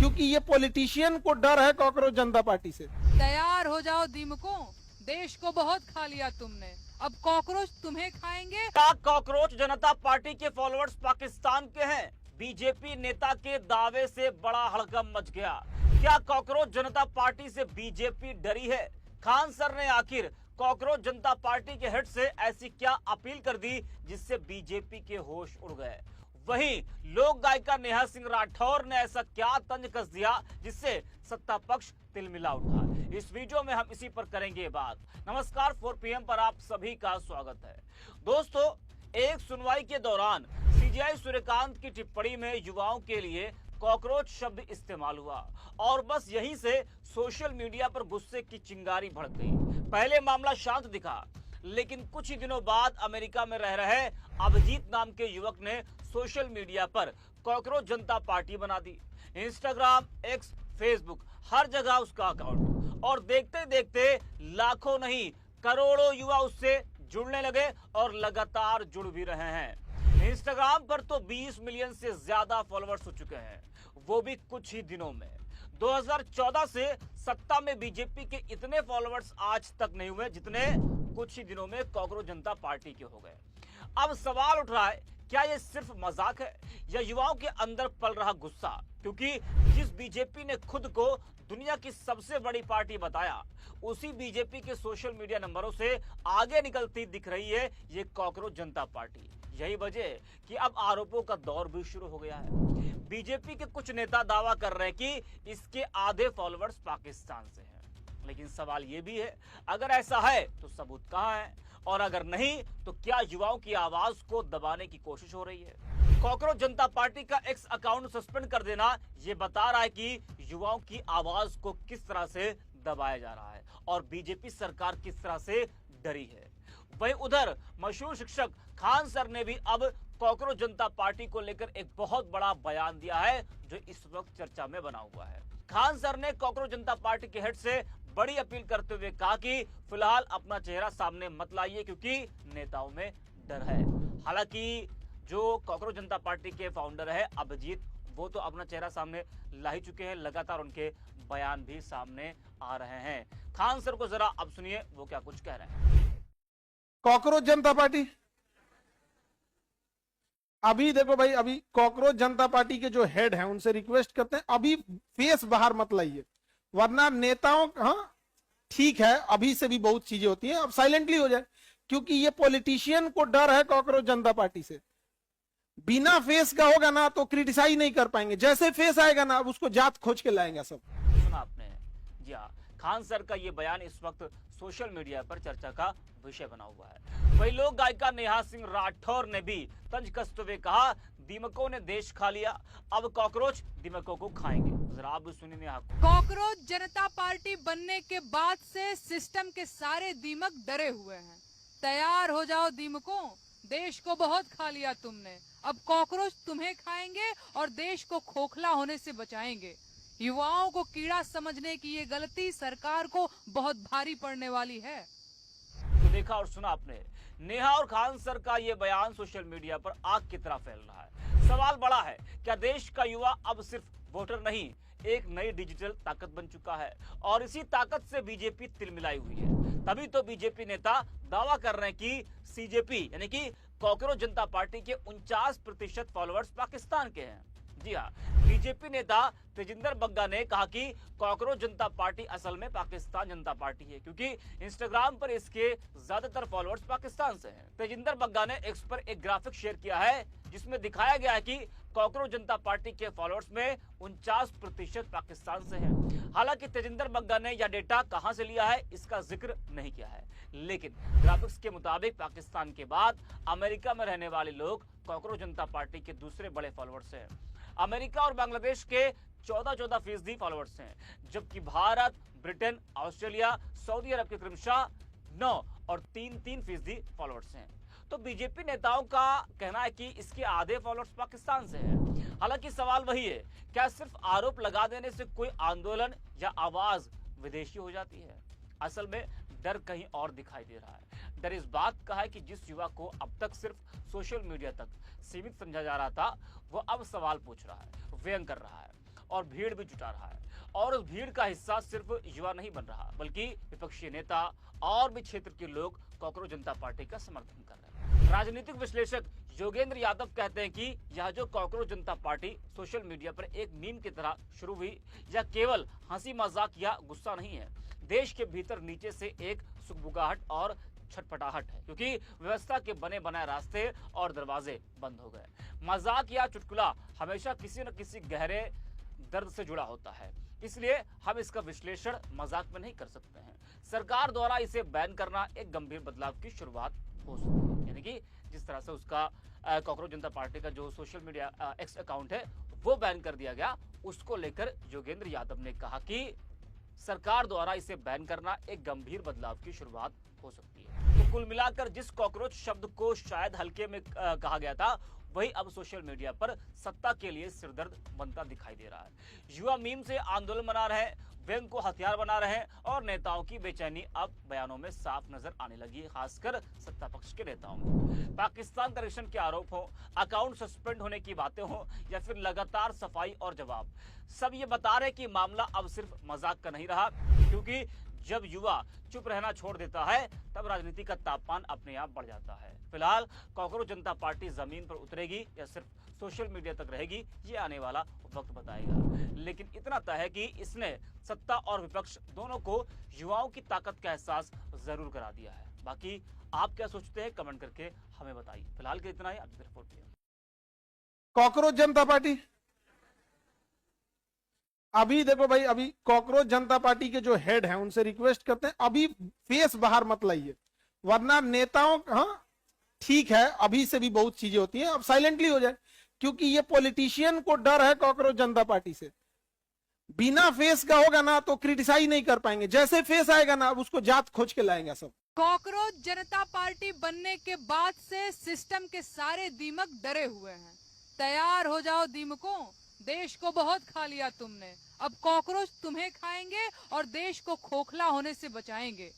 क्योंकि ये पॉलिटिशियन को डर है कॉकरोच जनता पार्टी से। तैयार हो जाओ दीमकों, देश को बहुत खा लिया तुमने, अब कॉकरोच तुम्हें खाएंगे। क्या कॉकरोच जनता पार्टी के फॉलोअर्स पाकिस्तान के हैं? बीजेपी नेता के दावे से बड़ा हड़कंप मच गया। क्या कॉकरोच जनता पार्टी से बीजेपी डरी है? खान सर ने आखिर कॉकरोच जनता पार्टी के हेड से ऐसी क्या अपील कर दी जिससे बीजेपी के होश उड़ गए? वहीं लोक गायिका नेहा सिंह राठौर ने ऐसा क्या तंज कस दिया जिससे सत्ता पक्ष तिलमिला उठा? इस वीडियो में हम इसी पर करेंगे बात। नमस्कार, 4 PM पर आप सभी का स्वागत है। दोस्तों, एक सुनवाई के दौरान सीजेआई सूर्यकांत की टिप्पणी में युवाओं के लिए कॉकरोच शब्द इस्तेमाल हुआ और बस यहीं से सोशल मीडिया पर गुस्से की चिंगारी भड़क गई। पहले मामला शांत दिखा, लेकिन कुछ ही दिनों बाद अमेरिका में रह रहे अभिजीत नाम के युवक ने सोशल मीडिया पर कॉकरोच जनता पार्टी बना दी। इंस्टाग्राम, एक्स, फेसबुक, हर जगह उसका अकाउंट, और देखते देखते लाखों नहीं करोड़ों युवा उससे जुड़ने लगे और लगातार जुड़ भी रहे हैं। इंस्टाग्राम पर तो 20 मिलियन से ज्यादा फॉलोअर्स हो चुके हैं, वो भी कुछ ही दिनों में। 2014 से सत्ता में बीजेपी के इतने फॉलोअर्स आज तक नहीं हुए जितने कुछ ही दिनों में कॉकरोच जनता पार्टी के हो गए। अब सवाल उठ रहा है, क्या ये सिर्फ मजाक है या युवाओं के अंदर पल रहा गुस्सा? क्योंकि जिस बीजेपी ने खुद को दुनिया की सबसे बड़ी पार्टी बताया, उसी बीजेपी के सोशल मीडिया नंबरों से आगे निकलती दिख रही है ये कॉकरोच जनता पार्टी। यही वजह कि अब आरोपों का दौर भी शुरू हो गया है। बीजेपी के कुछ नेता दावा कर रहे हैं कि इसके आधे फॉलोअर्स पाकिस्तान से हैं। लेकिन सवाल यह भी है, अगर ऐसा है तो सबूत कहां है, और अगर नहीं तो क्या युवाओं की आवाज को दबाने की कोशिश हो रही है? कॉकरोच जनता पार्टी का एक्स अकाउंट सस्पेंड कर देना यह बता रहा है कि युवाओं की आवाज को किस तरह से दबाया जा रहा है और बीजेपी सरकार किस तरह से डरी है। वहीं उधर मशहूर शिक्षक खान सर ने भी अब कॉकरोच जनता पार्टी को लेकर एक बहुत बड़ा बयान दिया है जो इस वक्त चर्चा में बना हुआ है। खान सर ने कॉकरोच जनता पार्टी के हेड से बड़ी अपील करते हुए कहा कि फिलहाल अपना चेहरा सामने मत लाइए क्योंकि नेताओं में डर है। हालांकि जो कॉकरोच जनता पार्टी के फाउंडर है अभिजीत, वो तो अपना चेहरा सामने ला ही चुके हैं, लगातार उनके बयान भी सामने आ रहे हैं। खान सर को जरा अब सुनिए वो क्या कुछ कह रहे हैं। कॉकरोच जनता पार्टी, अभी देखो भाई, अभी कॉकरोच जनता पार्टी के जो हेड हैं उनसे रिक्वेस्ट करते हैं अभी फेस बाहर मत लाइए, वरना नेताओं, हाँ ठीक है अभी से भी बहुत चीजें होती हैं, अब साइलेंटली हो जाए, क्योंकि ये पॉलिटिशियन को डर है कॉकरोच जनता पार्टी से। बिना फेस का होगा ना तो क्रिटिसाइज नहीं कर पाएंगे, जैसे फेस आएगा ना अब उसको जात खोज के लाएंगे सब। सुना आपने? जी हाँ, खान सर का ये बयान इस वक्त सोशल मीडिया पर चर्चा का विषय बना हुआ है। वही लोक गायिका नेहा सिंह राठौर ने भी तंज कसते हुए कहा, दीमकों ने देश खा लिया, अब कॉकरोच दीमकों को खाएंगे। जरा आप भी सुनिए नेहा को। कॉकरोच जनता पार्टी बनने के बाद से सिस्टम के सारे दीमक डरे हुए हैं। तैयार हो जाओ दीमकों, देश को बहुत खा लिया तुमने, अब कॉकरोच तुम्हें खाएंगे और देश को खोखला होने से बचाएंगे। युवाओं को कीड़ा समझने की ये गलती सरकार को बहुत भारी पड़ने वाली है। तो देखा और सुना आपने, नेहा और खान सर का ये बयान सोशल मीडिया पर आग की तरह फैल रहा है। सवाल बड़ा है, क्या देश का युवा अब सिर्फ वोटर नहीं, एक नई डिजिटल ताकत बन चुका है? और इसी ताकत से बीजेपी तिलमिलाई हुई है। तभी तो बीजेपी नेता दावा कर रहे हैं कि सीजेपी यानी कि कॉकरोच जनता पार्टी के 49% फॉलोअर्स पाकिस्तान के हैं। जी हाँ, बीजेपी नेता तेजिंदर बग्गा ने कहा कि कॉकरोच जनता पार्टी असल में पाकिस्तान जनता पार्टी है क्योंकि इंस्टाग्राम पर इसके ज्यादातर फॉलोअर्स पाकिस्तान से हैं। तेजिंदर बग्गा ने एक्स पर एक ग्राफिक शेयर किया है जिसमें दिखाया गया है कि कॉकरोच जनता पार्टी के फॉलोअर्स में 49% पाकिस्तान से हैं। हालांकि तेजिंदर बग्गा ने यह डेटा कहां से लिया है इसका जिक्र नहीं किया है, लेकिन ग्राफिक्स के मुताबिक पाकिस्तान के बाद अमेरिका में रहने वाले लोग कॉकरोच जनता पार्टी के दूसरे बड़े फॉलोअर्स हैं। अमेरिका और बांग्लादेश के 14% फॉलोअर्स हैं, जबकि भारत, ब्रिटेन, ऑस्ट्रेलिया, सऊदी अरब के क्रमशः 9 और 3% फॉलोअर्स हैं। तो बीजेपी नेताओं का कहना है कि इसके आधे फॉलोअर्स पाकिस्तान से हैं। हालांकि सवाल वही है, क्या सिर्फ आरोप लगा देने से कोई आंदोलन या आवाज विदेशी हो जाती है? असल में डर कहीं और दिखाई दे रहा है। डर इस बात का है कि जिस युवा को अब तक सिर्फ सोशल मीडिया तक सीमित समझा जा रहा था, वो अब सवाल पूछ रहा है, व्यंग कर रहा है और भीड़ भी जुटा रहा है। और उस भीड़ का हिस्सा सिर्फ युवा नहीं बन रहा, बल्कि विपक्षी नेता और भी क्षेत्र के लोग कॉकरोच जनता पार्टी का समर्थन कर रहे हैं। राजनीतिक विश्लेषक योगेंद्र यादव कहते हैं कि यह जो कॉकरोच जनता पार्टी सोशल मीडिया पर एक मीम की तरह शुरू हुई, यह केवल हंसी मजाक या गुस्सा नहीं है, देश के भीतर नीचे से एक सुगबुगाहट और छटपटाहट है, क्योंकि व्यवस्था के बने बनाए रास्ते और दरवाजे बंद हो गए। मजाक या चुटकुला हमेशा किसी न किसी गहरे दर्द से जुड़ा होता है, इसलिए हम इसका विश्लेषण मजाक में नहीं कर सकते हैं। सरकार द्वारा इसे बैन करना एक गंभीर बदलाव की शुरुआत हो सकती है, यानी कि जिस तरह से उसका कॉकरोच जनता पार्टी का जो सोशल मीडिया एक्स अकाउंट है वो बैन कर दिया गया, उसको लेकर योगेंद्र यादव ने कहा कि सरकार द्वारा इसे बैन करना एक गंभीर बदलाव की शुरुआत हो सकती है। तो कुल मिलाकर जिस कॉकरोच शब्द को शायद हल्के में कहा गया था, वही अब सोशल मीडिया पर सत्ता के लिए सिरदर्द बनता दिखाई दे रहा है। युवा मीम से आंदोलन बना रहे हैं, व्यंग को हथियार बना रहे हैं और नेताओं की बेचैनी अब बयानों में साफ नजर आने लगी है, खासकर सत्ता पक्ष के नेताओं में। पाकिस्तान कनेक्शन के आरोप हो, अकाउंट सस्पेंड होने की बातें हो या फिर लगातार सफाई और जवाब, सब ये बता रहे कि मामला अब सिर्फ मजाक का नहीं रहा, क्योंकि जब युवा चुप रहना छोड़ देता है तब राजनीति का तापमान अपने आप बढ़ जाता है। फिलहाल कॉकरोच जनता पार्टी जमीन पर उतरेगी या सिर्फ सोशल मीडिया तक रहेगी, ये आने वाला वक्त बताएगा। लेकिन इतना तय है कि इसने सत्ता और विपक्ष दोनों को युवाओं की ताकत का एहसास जरूर करा दिया है। बाकी आप क्या सोचते हैं, कमेंट करके हमें बताइए। फिलहाल के इतना ही, आपकी रिपोर्ट पे। कॉकरोच जनता पार्टी, अभी देखो भाई, अभी कॉकरोच जनता पार्टी के जो हेड हैं उनसे रिक्वेस्ट करते हैं अभी फेस बाहर मत लाइए, वरना नेताओं, हाँ ठीक है अभी से भी बहुत चीजें होती हैं, अब साइलेंटली हो जाए, क्योंकि ये पॉलिटिशियन को डर है कॉकरोच जनता पार्टी से। बिना फेस का होगा ना तो क्रिटिसाइज नहीं कर पाएंगे, जैसे फेस आएगा ना अब उसको जात खोज के लाएंगे सब। कॉकरोच जनता पार्टी बनने के बाद से सिस्टम के सारे दीमक डरे हुए हैं। तैयार हो जाओ दीमकों, देश को बहुत खा लिया तुमने, अब कॉकरोच तुम्हें खाएंगे और देश को खोखला होने से बचाएंगे।